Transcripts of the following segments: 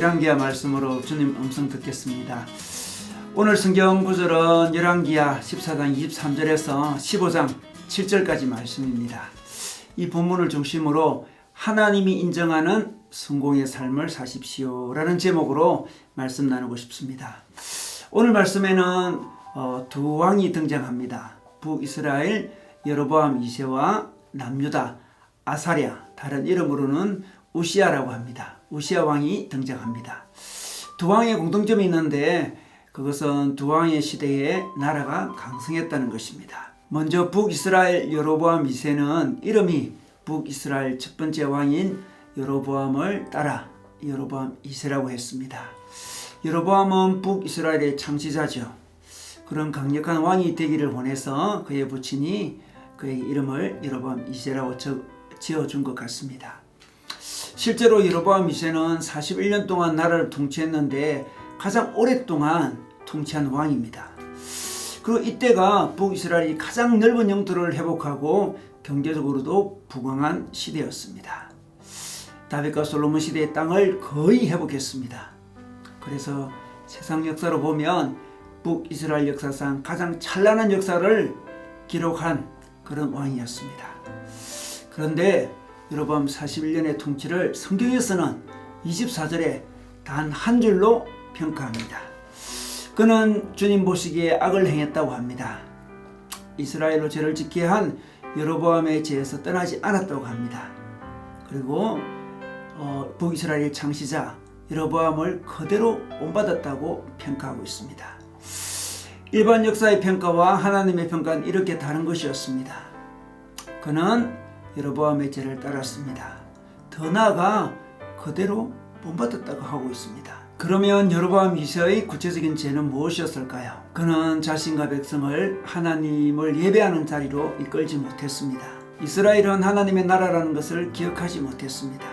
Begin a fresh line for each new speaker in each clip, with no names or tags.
열왕기하 말씀으로 주님 음성 듣겠습니다. 오늘 성경 구절은 열왕기하 14장 23절에서 15장 7절까지 말씀입니다. 이 본문을 중심으로 하나님이 인정하는 성공의 삶을 사십시오 라는 제목으로 말씀 나누고 싶습니다. 오늘 말씀에는 두 왕이 등장합니다. 북이스라엘 여로보암 2세와 남유다 아사랴, 다른 이름으로는 우시아라고 합니다. 우시아 왕이 등장합니다. 두 왕의 공통점이 있는데 그것은 두 왕의 시대에 나라가 강성했다는 것입니다. 먼저 북이스라엘 여로보암 2세는 이름이 북이스라엘 첫 번째 왕인 여로보암을 따라 여로보암 2세라고 했습니다. 여로보암은 북이스라엘의 창시자죠. 그런 강력한 왕이 되기를 원해서 그의 부친이 그의 이름을 여로보암 2세라고 지어준 것 같습니다. 실제로 여로보암 2세는 41년 동안 나라를 통치했는데 가장 오랫동안 통치한 왕입니다. 그리고 이때가 북이스라엘이 가장 넓은 영토를 회복하고 경제적으로도 부강한 시대였습니다. 다윗과 솔로몬 시대의 땅을 거의 회복했습니다. 그래서 세상 역사로 보면 북이스라엘 역사상 가장 찬란한 역사를 기록한 그런 왕이었습니다. 그런데 여로보암 41년의 통치를 성경에서는 24절에 단 한 줄로 평가합니다. 그는 주님 보시기에 악을 행했다고 합니다. 이스라엘로 죄를 짓게 한 여로보암의 죄에서 떠나지 않았다고 합니다. 그리고 북이스라엘의 창시자 여로보암을 그대로 본받았다고 평가하고 있습니다. 일반 역사의 평가와 하나님의 평가는 이렇게 다른 것이었습니다. 그는 여로보암의 죄를 따랐습니다. 더 나아가 그대로 본받았다고 하고 있습니다. 그러면 여로보암 2세의 구체적인 죄는 무엇이었을까요? 그는 자신과 백성을 하나님을 예배하는 자리로 이끌지 못했습니다. 이스라엘은 하나님의 나라라는 것을 기억하지 못했습니다.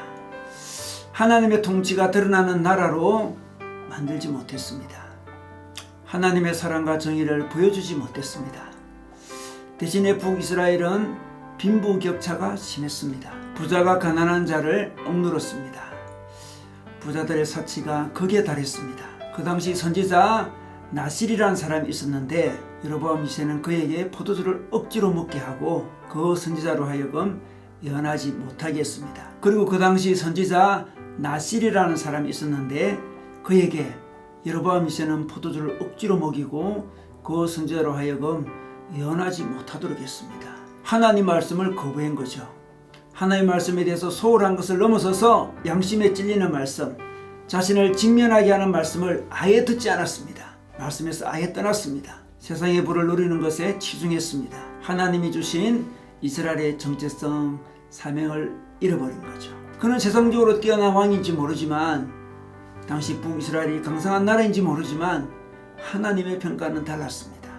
하나님의 통치가 드러나는 나라로 만들지 못했습니다. 하나님의 사랑과 정의를 보여주지 못했습니다. 대신에 북이스라엘은 빈부격차가 심했습니다. 부자가 가난한 자를 억누렀습니다. 부자들의 사치가 극에 달했습니다. 그 당시 선지자 나실이라는 사람이 있었는데 여로보암 2세는 그에게 포도주를 억지로 먹게 하고 그 선지자로 하여금 예언하지 못하게 했습니다. 그리고 그 당시 선지자 나실이라는 사람이 있었는데 그에게 여로보암 2세는 포도주를 억지로 먹이고 그 선지자로 하여금 예언하지 못하도록 했습니다. 하나님 말씀을 거부한 거죠. 하나님 말씀에 대해서 소홀한 것을 넘어서서 양심에 찔리는 말씀, 자신을 직면하게 하는 말씀을 아예 듣지 않았습니다. 말씀에서 아예 떠났습니다. 세상의 부를 누리는 것에 치중했습니다. 하나님이 주신 이스라엘의 정체성, 사명을 잃어버린 거죠. 그는 세상적으로 뛰어난 왕인지 모르지만 당시 북이스라엘이 강성한 나라인지 모르지만 하나님의 평가는 달랐습니다.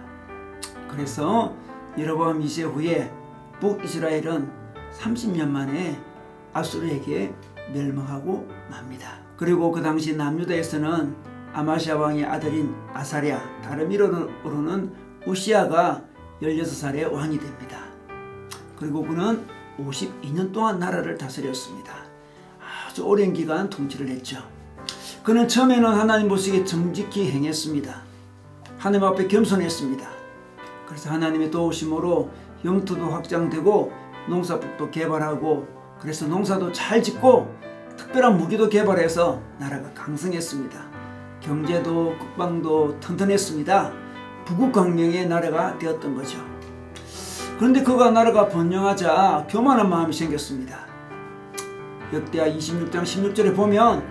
그래서 여로보암 2세 후에 북이스라엘은 30년 만에 아수르에게 멸망하고 맙니다. 그리고 그 당시 남유다에서는 아마시아 왕의 아들인 아사랴, 다른 이름으로는 우시아가 16살의 왕이 됩니다. 그리고 그는 52년 동안 나라를 다스렸습니다. 아주 오랜 기간 통치를 했죠. 그는 처음에는 하나님 보시기에 정직히 행했습니다. 하나님 앞에 겸손했습니다. 그래서 하나님의 도우심으로 영토도 확장되고 농사법도 개발하고 그래서 농사도 잘 짓고 특별한 무기도 개발해서 나라가 강성했습니다. 경제도 국방도 튼튼했습니다. 부국강명의 나라가 되었던 거죠. 그런데 그가 나라가 번영하자 교만한 마음이 생겼습니다. 역대하 26장 16절에 보면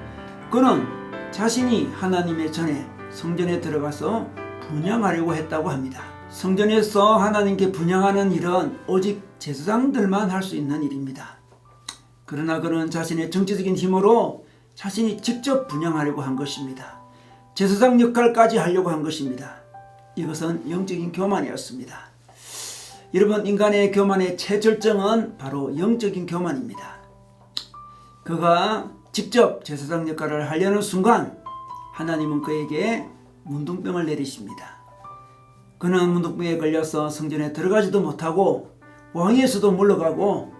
그는 자신이 하나님의 전에 성전에 들어가서 분향하려고 했다고 합니다. 성전에서 하나님께 분향하는 일은 오직 제사장들만 할 수 있는 일입니다. 그러나 그는 자신의 정치적인 힘으로 자신이 직접 분향하려고 한 것입니다. 제사장 역할까지 하려고 한 것입니다. 이것은 영적인 교만이었습니다. 여러분, 인간의 교만의 최절정은 바로 영적인 교만입니다. 그가 직접 제사장 역할을 하려는 순간 하나님은 그에게 문둥병을 내리십니다. 그는 문둥병에 걸려서 성전에 들어가지도 못하고 왕위에서도 물러가고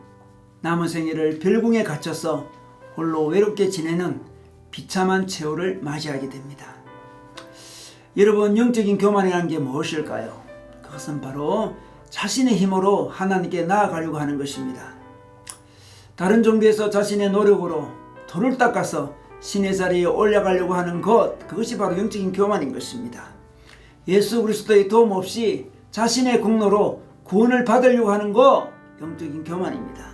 남은 생애를 별궁에 갇혀서 홀로 외롭게 지내는 비참한 최후를 맞이하게 됩니다. 여러분, 영적인 교만이라는 게 무엇일까요? 그것은 바로 자신의 힘으로 하나님께 나아가려고 하는 것입니다. 다른 종교에서 자신의 노력으로 돌을 닦아서 신의 자리에 올라가려고 하는 그것이 바로 영적인 교만인 것입니다. 예수 그리스도의 도움 없이 자신의 공로로 구원을 받으려고 하는 것, 영적인 교만입니다.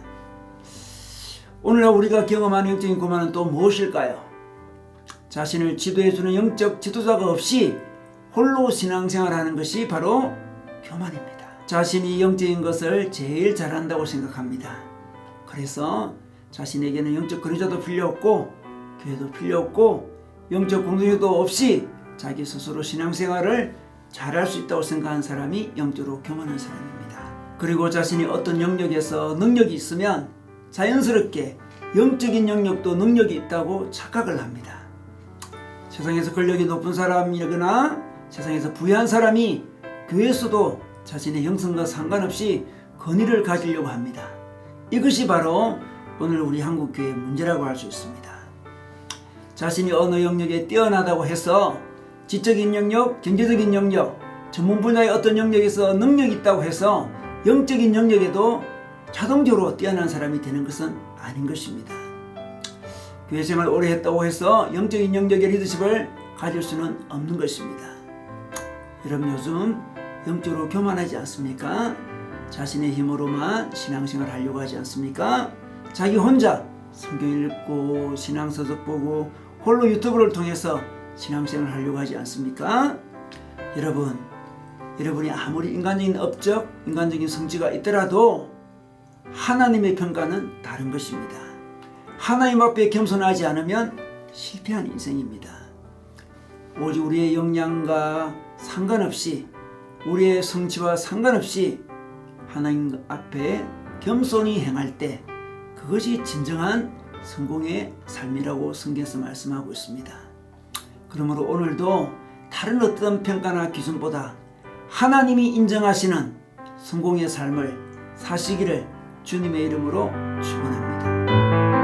오늘날 우리가 경험하는 영적인 교만은 또 무엇일까요? 자신을 지도해주는 영적 지도자가 없이 홀로 신앙생활하는 것이 바로 교만입니다. 자신이 영적인 것을 제일 잘한다고 생각합니다. 그래서 자신에게는 영적 거리자도 필요 없고 교회도 필요 없고 영적 공동체도 없이 자기 스스로 신앙생활을 잘할 수 있다고 생각하는 사람이 영적으로 교만한 사람입니다. 그리고 자신이 어떤 영역에서 능력이 있으면 자연스럽게 영적인 영역도 능력이 있다고 착각을 합니다. 세상에서 권력이 높은 사람이거나 세상에서 부유한 사람이 교회에서도 자신의 형성과 상관없이 권위를 가지려고 합니다. 이것이 바로 오늘 우리 한국교회의 문제라고 할 수 있습니다. 자신이 어느 영역에 뛰어나다고 해서 지적인 영역, 경제적인 영역, 전문 분야의 어떤 영역에서 능력이 있다고 해서 영적인 영역에도 자동적으로 뛰어난 사람이 되는 것은 아닌 것입니다. 교회 생활 오래 했다고 해서 영적인 영역의 리더십을 가질 수는 없는 것입니다. 여러분, 요즘 영적으로 교만하지 않습니까? 자신의 힘으로만 신앙생활을 하려고 하지 않습니까? 자기 혼자 성경 읽고 신앙서적 보고 홀로 유튜브를 통해서 신앙생활을 하려고 하지 않습니까? 여러분이 아무리 인간적인 업적, 인간적인 성취가 있더라도 하나님의 평가는 다른 것입니다. 하나님 앞에 겸손하지 않으면 실패한 인생입니다. 오직 우리의 역량과 상관없이 우리의 성취와 상관없이 하나님 앞에 겸손히 행할 때 그것이 진정한 성공의 삶이라고 성경에서 말씀하고 있습니다. 그러므로 오늘도 다른 어떤 평가나 기준보다 하나님이 인정하시는 성공의 삶을 사시기를 주님의 이름으로 축원합니다.